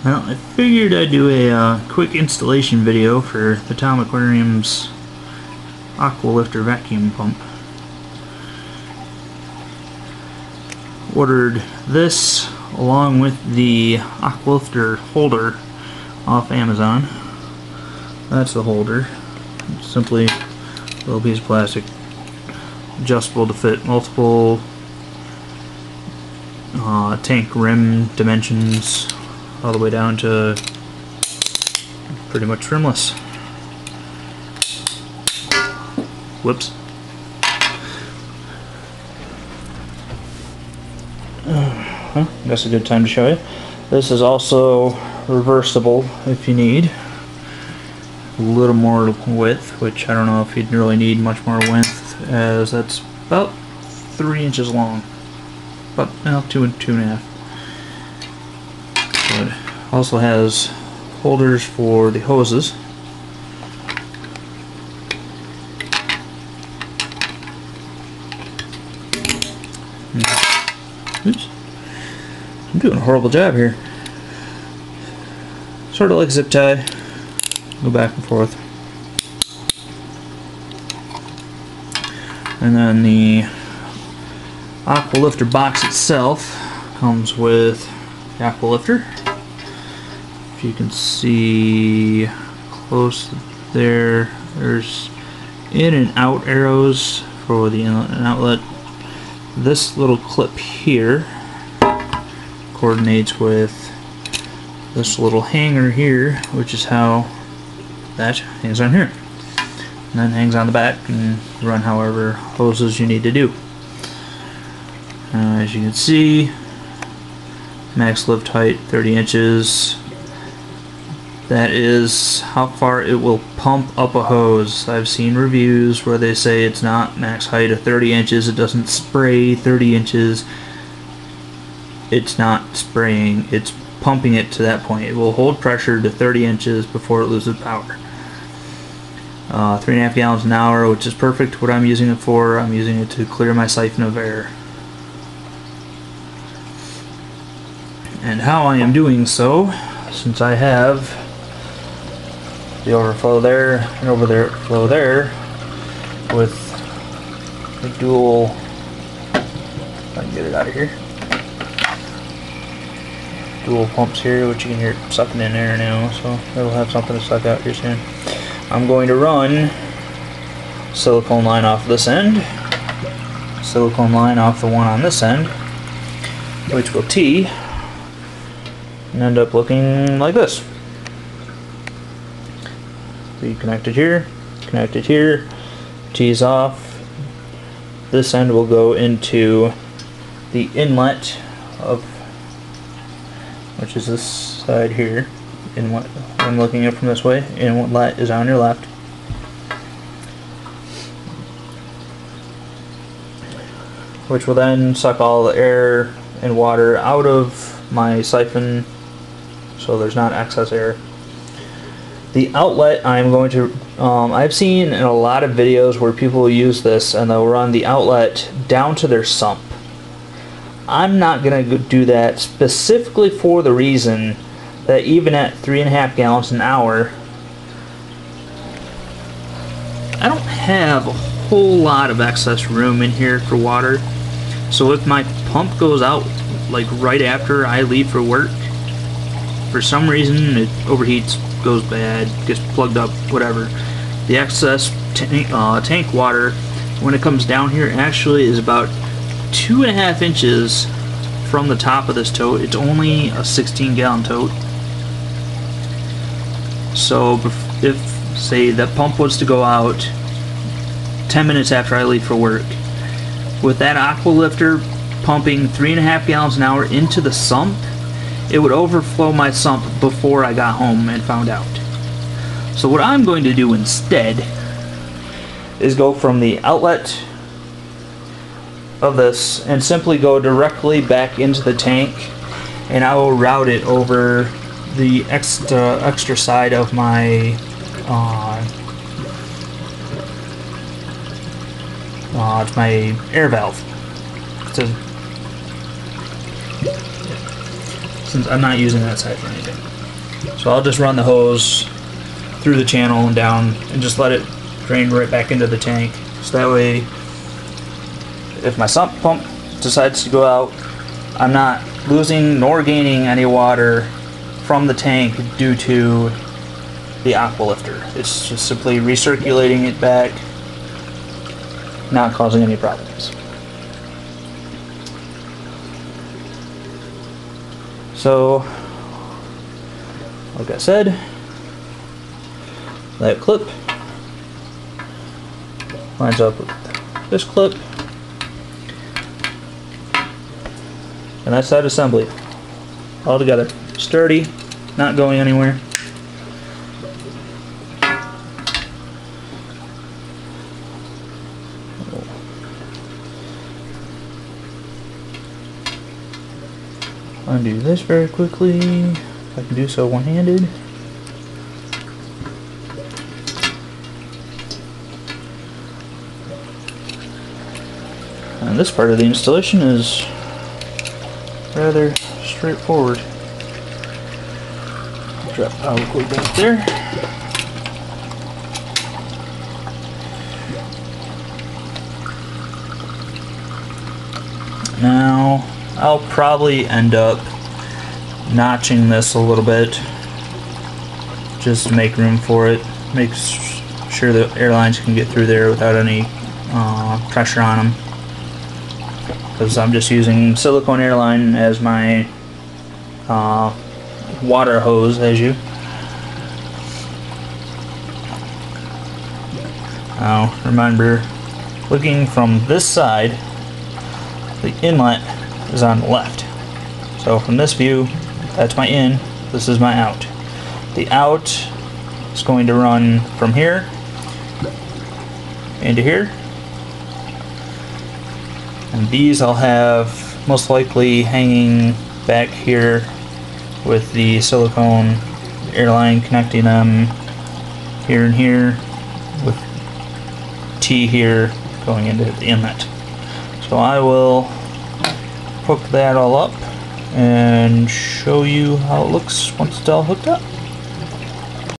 Well, I figured I'd do a quick installation video for the Tom Aquarium's aqualifter vacuum pump. Ordered this along with the aqualifter holder off Amazon. That's the holder. It's simply a little piece of plastic, adjustable to fit multiple tank rim dimensions, all the way down to pretty much rimless. Whoops. That's a good time to show you. This is also reversible if you need a little more width, which I don't know if you'd really need much more width, as that's about 3 inches long. About 2 and 2.5. It also has holders for the hoses. Oops. I'm doing a horrible job here. Sort of like zip tie. Go back and forth. And then the aqualifter box itself comes with the aqualifter. If you can see close there, there's in and out arrows for the inlet and outlet. This little clip here coordinates with this little hanger here, which is how that hangs on here, and then hangs on the back and run however hoses you need to do. As you can see, max lift height 30 inches. That is how far it will pump up a hose. I've seen reviews where they say it's not max height of 30 inches, it doesn't spray 30 inches. It's not spraying, it's pumping it to that point. It will hold pressure to 30 inches before it loses power. 3.5 gallons an hour, which is perfect what I'm using it for. I'm using it to clear my siphon of air. And how I am doing so, since I have the overflow there and overflow there with the dual, if I can get it out of here, dual pumps here, which you can hear it sucking in air now, so it'll have something to suck out here soon. I'm going to run silicone line off this end, silicone line off the one on this end, which will tee and end up looking like this. Be connected here, tees off. This end will go into the inlet of, which is this side here. Inlet, I'm looking at it from this way. Inlet is on your left. Which will then suck all the air and water out of my siphon, so there's not excess air. The outlet, I'm going to, I've seen in a lot of videos where people use this and they'll run the outlet down to their sump. I'm not going to do that, specifically for the reason that even at 3.5 gallons an hour, I don't have a whole lot of excess room in here for water. So if my pump goes out like right after I leave for work, for some reason it overheats, goes bad, gets plugged up, whatever, the excess tank water, when it comes down here, actually is about 2.5 inches from the top of this tote. It's only a 16-gallon tote. So if, say, that pump was to go out 10 minutes after I leave for work, with that aqualifter pumping 3.5 gallons an hour into the sump, it would overflow my sump before I got home and found out. So what I'm going to do instead is go from the outlet of this and simply go directly back into the tank, and I will route it over the extra side of my it's my air valve. Since I'm not using that side for anything. So I'll just run the hose through the channel and down and just let it drain right back into the tank. So that way, if my sump pump decides to go out, I'm not losing nor gaining any water from the tank due to the aqualifter. It's just simply recirculating it back, not causing any problems. So, like I said, that clip lines up with this clip, and that's that assembly all together. Sturdy, not going anywhere. Undo this very quickly, if I can do so one-handed. And this part of the installation is rather straightforward. Drop power cord back there. Now, I'll probably end up notching this a little bit just to make room for it. Make sure the airlines can get through there without any pressure on them. Because I'm just using silicone airline as my water hose, as you. Now, remember, looking from this side, the inlet is on the left. So from this view, that's my in, this is my out. The out is going to run from here into here. And these I'll have most likely hanging back here with the silicone airline connecting them here and here with T here going into the inlet. So I will hook that all up and show you how it looks once it's all hooked up.